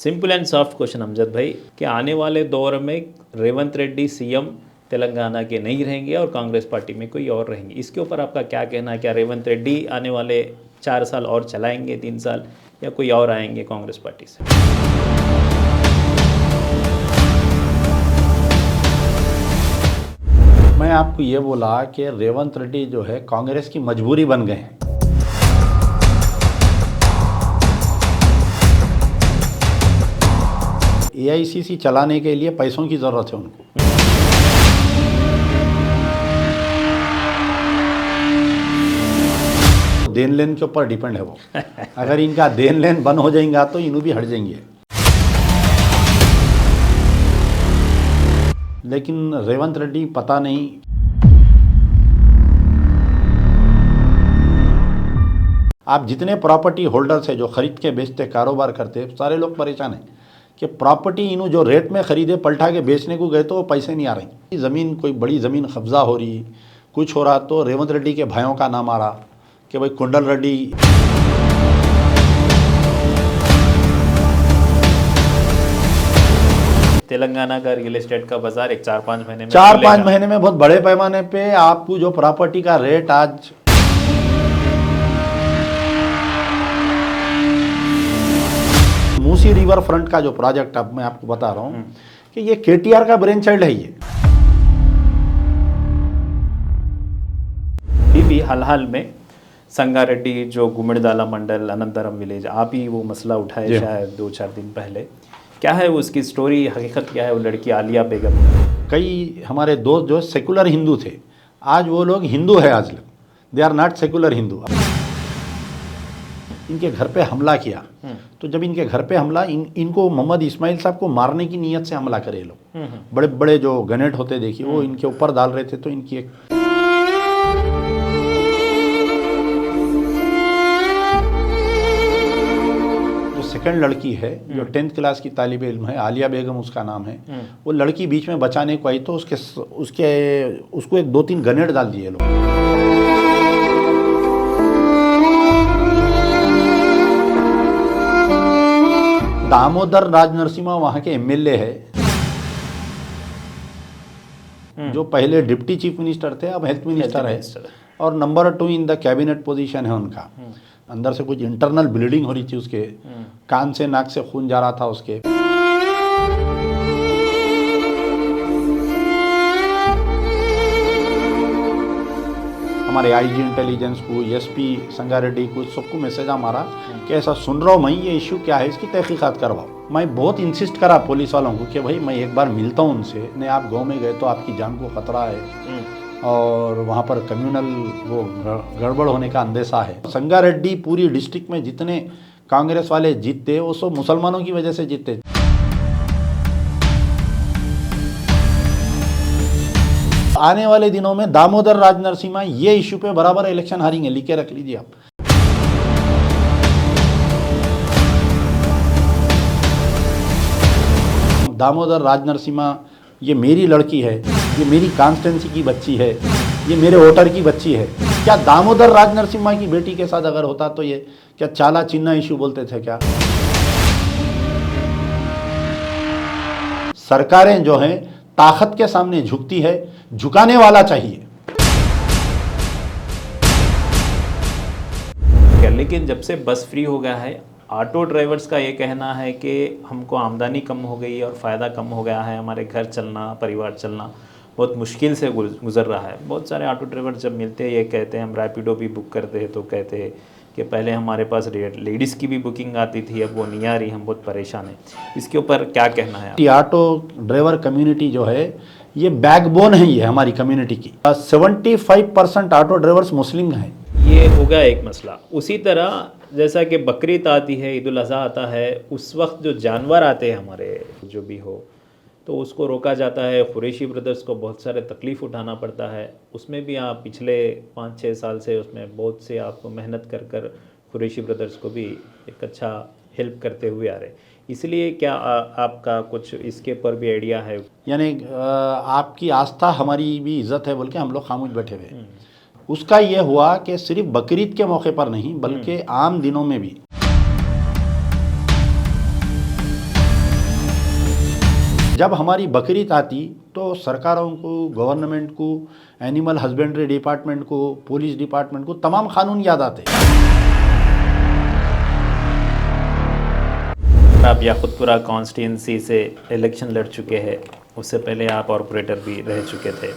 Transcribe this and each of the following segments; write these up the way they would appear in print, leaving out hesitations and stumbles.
Simple and soft question Amjad भाई, कि आने वाले दौर में रेवंत रेड्डी सीएम तेलंगाना के नहीं रहेंगे और कांग्रेस पार्टी में कोई और रहेंगे, इसके ऊपर आपका क्या कहना है? क्या रेवंत रेड्डी आने वाले 4 साल और चलाएंगे, 3 साल, या कोई और आएंगे कांग्रेस पार्टी से? मैं आपको ये बोला कि रेवंत रेड्डी जो है कांग्रेस की मजबूरी बन गए हैं। एआईसीसी चलाने के लिए पैसों की ज़रूरत है उनको। देन लेन के ऊपर डिपेंड है वो। अगर इनका देन लेन बंद हो जाएगा तो इन्हों भी हट जाएंगे। लेकिन रेवंत रेड्डी पता नहीं, आप जितने प्रॉपर्टी होल्डर्स है जो खरीद के बेचते कारोबार करते, सारे लोग परेशान हैं कि प्रॉपर्टी इन्हों जो रेट में ख़रीदे पलटा के बेचने को गए तो वो पैसे नहीं आ रहे। ज़मीन, कोई बड़ी ज़मीन कब्जा हो रही, कुछ हो रहा, तो रेवंत रेड्डी के भाइयों का नाम आ रहा कि भाई कुंडल रेड्डी। तेलंगाना का रियल एस्टेट का बाजार एक 4-5 महीने में 4-5 महीने में बहुत बड़े पैमाने पे आपको जो प्रॉपर्टी का रेट आज मूसी रिवर फ्रंट का जो प्रोजेक्ट अब मैं आपको बता रहा हूँ कि ये केटीआर का ब्रेन चाइल्ड है। ये भी हाल में संगारेड्डी जो गुमिड़दाला मंडल अनंतरम विलेज, आप ही वो मसला उठाए शायद 2-4 दिन पहले, क्या है उसकी स्टोरी, हकीकत क्या है? वो लड़की आलिया बेगम, कई हमारे दोस्त जो सेकुलर हिंदू थे, आज वो लोग हिंदू है, आज लोग they are not secular Hindu. इनके घर पे हमला किया, तो जब इनके घर पे हमला, इनको मोहम्मद इस्माइल साहब को मारने की नीयत से हमला करे लोग। बड़े बड़े जो गनेट होते देखिए, वो इनके ऊपर डाल रहे थे, तो इनकी एक जो सेकंड लड़की है जो 10th क्लास की तालिब इल्म है, आलिया बेगम उसका नाम है, वो लड़की बीच में बचाने को आई तो उसको एक 2-3 गनेट डाल दिए लोग। दामोदर राज नरसिम्हा वहाँ के एमएलए है, जो पहले डिप्टी चीफ मिनिस्टर थे, अब हेल्थ मिनिस्टर है, और number 2 in the cabinet position है उनका। अंदर से कुछ इंटरनल ब्लीडिंग हो रही थी उसके, कान से नाक से खून जा रहा था उसके। हमारे आईजी इंटेलिजेंस को, एसपी संगारेड्डी को, सबको मैसेज हमारा कि ऐसा सुन रहा हूँ मैं, ये इशू क्या है, इसकी तहकीकात करवाओ। मैं बहुत इंसिस्ट करा पुलिस वालों को कि भाई मैं एक बार मिलता हूँ उनसे, नहीं आप गांव में गए तो आपकी जान को खतरा है और वहाँ पर कम्युनल वो गड़बड़ होने का अंदेशा है। संगारेड्डी पूरी डिस्ट्रिक्ट में जितने कांग्रेस वाले जीतते वो सब मुसलमानों की वजह से जीतते। आने वाले दिनों में दामोदर राज नरसिम्हा ये इशू पे बराबर इलेक्शन हारेंगे, लिख के रख लीजिए आप। दामोदर राज नरसिम्हा, ये मेरी लड़की है, ये मेरी कॉन्स्टिट्यूंसी की बच्ची है, ये मेरे वोटर की बच्ची है। क्या दामोदर राज नरसिम्हा की बेटी के साथ अगर होता तो ये क्या चाला चिन्ना इशू बोलते थे क्या? सरकारें जो हैं ताकत के सामने झुकती है, झुकाने वाला चाहिए। लेकिन जब से बस फ्री हो गया है, ऑटो ड्राइवर्स का ये कहना है कि हमको आमदनी कम हो गई और फ़ायदा कम हो गया है, हमारे घर चलना, परिवार चलना बहुत मुश्किल से गुजर रहा है। बहुत सारे ऑटो ड्राइवर जब मिलते हैं ये कहते हैं, हम रैपिडो भी बुक करते हैं तो कहते हैं कि पहले हमारे पास लेडीज़ की भी बुकिंग आती थी, अब वो नहीं आ रही, हम बहुत परेशान हैं। इसके ऊपर क्या कहना है? ऑटो ड्राइवर कम्युनिटी जो है ये बैकबोन है, ये हमारी कम्युनिटी की। 75% ऑटो ड्राइवर्स मुस्लिम हैं। ये हो गया एक मसला। उसी तरह जैसा कि बकरीद आती है, ईद उल अज़हा आता है, उस वक्त जो जानवर आते हैं हमारे जो भी हो, तो उसको रोका जाता है। कुरैशी ब्रदर्स को बहुत सारे तकलीफ़ उठाना पड़ता है। उसमें भी आप पिछले 5-6 साल से उसमें बहुत से आप मेहनत कर कुरैशी ब्रदर्स को भी एक अच्छा हेल्प करते हुए आ रहे। इसलिए क्या आपका कुछ इसके ऊपर भी आइडिया है? यानी आपकी आस्था हमारी भी इज़्ज़त है बोल के हम लोग खामोश बैठे हुए। उसका ये हुआ कि सिर्फ बकरीद के मौके पर नहीं बल्कि आम दिनों में भी जब हमारी बकरीद आती तो सरकारों को, गवर्नमेंट को, एनिमल हस्बेंड्री डिपार्टमेंट को, पुलिस डिपार्टमेंट को तमाम कानून याद आते। आप याकुतपुरा कॉन्स्टिट्यूंसी से इलेक्शन लड़ चुके हैं, उससे पहले आप कॉरपोरेटर भी रह चुके थे।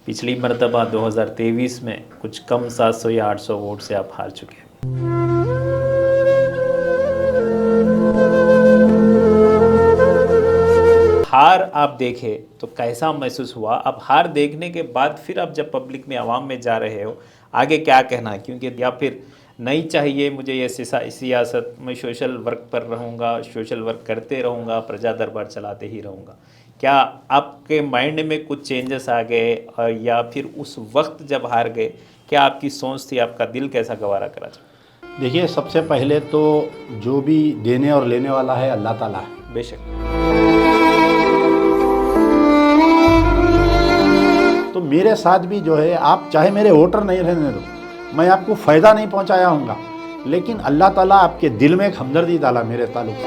पिछली मरतबा 2023 में कुछ कम 700 या 800 वोट से आप हार चुके हैं। हार आप देखे तो कैसा महसूस हुआ? अब हार देखने के बाद फिर आप जब पब्लिक में, आवाम में जा रहे हो, आगे क्या कहना है? क्योंकि या फिर नहीं चाहिए मुझे ये सियासत, मैं सोशल वर्क पर रहूँगा, सोशल वर्क करते रहूँगा, प्रजा दरबार चलाते ही रहूँगा। क्या आपके माइंड में कुछ चेंजेस आ गए, और या फिर उस वक्त जब हार गए क्या आपकी सोच थी, आपका दिल कैसा गवारा करा? देखिए, सबसे पहले तो जो भी देने और लेने वाला है अल्लाह ताला है। बेशक। तो मेरे साथ भी जो है, आप चाहे मेरे वोटर नहीं रहने दो, मैं आपको फ़ायदा नहीं पहुंचाया हूँगा, लेकिन अल्लाह ताला आपके दिल में एक हमदर्दी डाला मेरे ताल्लुक से।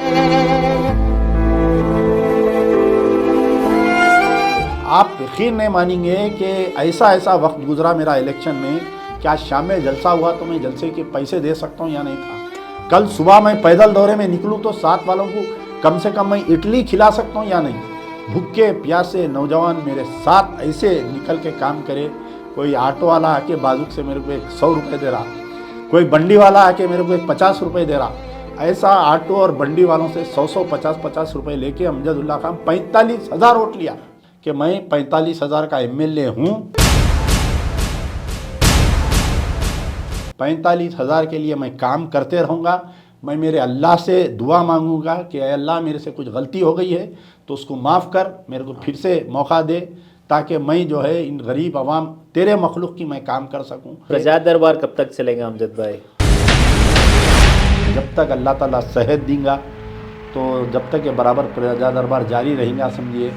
आप यकीन नहीं मानेंगे कि ऐसा ऐसा वक्त गुजरा मेरा इलेक्शन में, क्या शाम में जलसा हुआ तो मैं जलसे के पैसे दे सकता हूँ या नहीं था। कल सुबह मैं पैदल दौरे में निकलूँ तो साथ वालों को कम से कम मैं इडली खिला सकता हूँ या नहीं। भूखे प्यासे नौजवान मेरे साथ ऐसे निकल के काम करे। कोई ऑटो वाला आके बाजुक से मेरे को 100 रुपये दे रहा, कोई बंडी वाला आके मेरे को 50 रुपये दे रहा। ऐसा ऑटो और बंडी वालों से 100 50 रुपये लेके अमजदुल्ला खान 45,000 वोट लिया कि मैं 45,000 का एमएलए हूँ। 45,000 के लिए मैं काम करते रहूँगा। मैं मेरे अल्लाह से दुआ मांगूंगा कि अल्लाह मेरे से कुछ गलती हो गई है तो उसको माफ़ कर, मेरे को फिर से मौका दे, ताकि मैं जो है इन गरीब आवाम तेरे मखलूक की मैं काम कर सकूं। प्रजा दरबार कब तक चलेगा अमजद भाई? जब तक अल्लाह ताला सेहत देगा, तो जब तक ये बराबर प्रजा दरबार जारी रहेगा, समझिए।